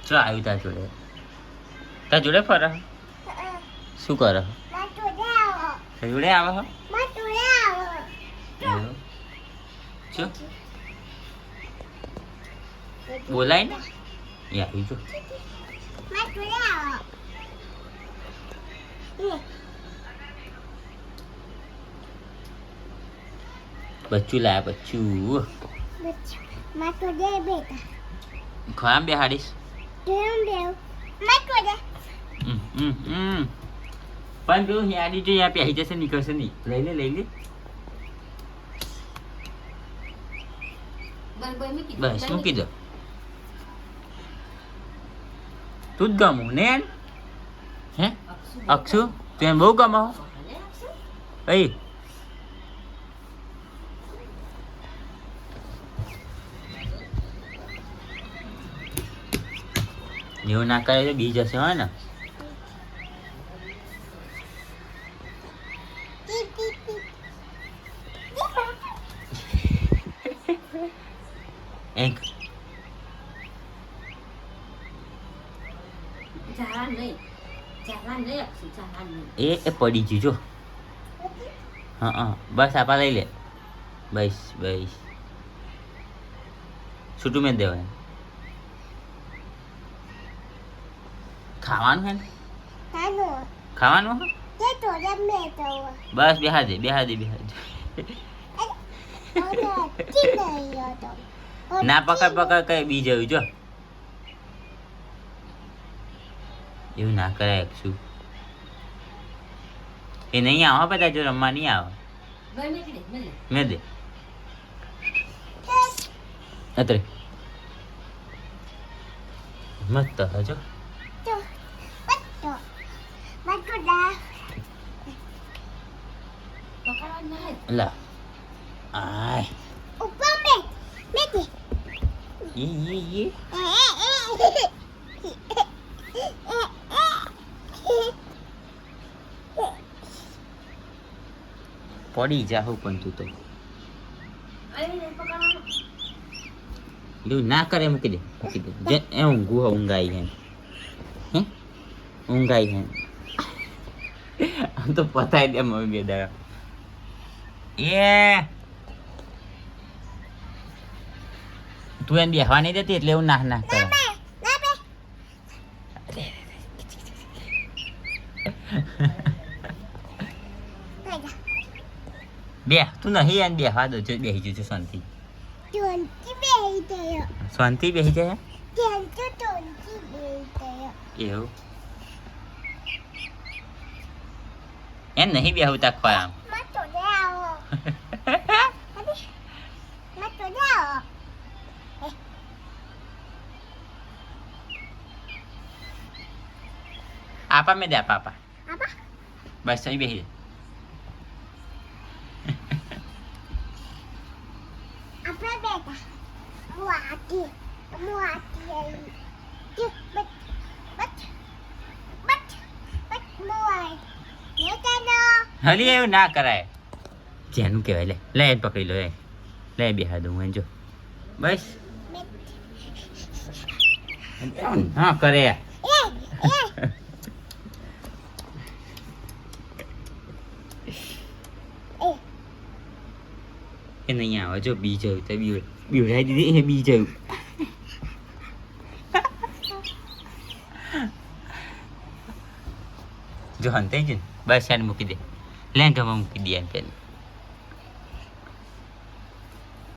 ચો આવ્યું તાર જોડે ફર શું કર જોડે આવે હો ચો બોલાય ને એ આવી જો બચ્ચું લાયા બચ્ચું ખામ બે હાડીશ પણ પેલું યાદી જો યા પહેરી જશે નીકળશે નહીં લઈ લે બસ મૂકી દો તું જ ગમું ને હે અક્ષુ તું એમ બહુ ગમો કઈ એવું ના કરે તો બી જશે હોય ને એ પડી ગયું જો હા બસ આપા લઈ લે બસ છૂટું મેં દેવાય ખાવાનું હે ખાવાનું બસ બેહા દે ના પકડ કઈ બી જયું જો એવું ના કરાય શું એ નહીં આવો બધા જો રમવા નહીં આવે મેં દે અત્રે મસ્ત હજો લા આય ઉપર મેં ઈ પડી જાહું પણ તું તો એવું ના કરે મૂકી દે એ ઊંઘાઈ હે આમ તો પતાઈ દે મમ્મી બે દાડા તું એને બેહવા નહીં દેતી એટલે એવું ના કરે બે તું નહીં એને બેહવા દો જો બેસી જજો શાંતિ બેસી જાય એવું એમ નહીં બેહું તાકવા આમ આપા મેં દે આપા બસ અહીં બેસી હલી એવું ના કરાય જેનું કહેવાય લે એને પકડી લો લે બેહા દઉં એને જો બસ હા કરે એ નહીં આવે જો બી જયું તો બીવડાવી દીધી એ બી જયું જો હંતાઈ જ ને બસ યાર મૂકી દે લેન્ટમાં મૂકી દે પેલું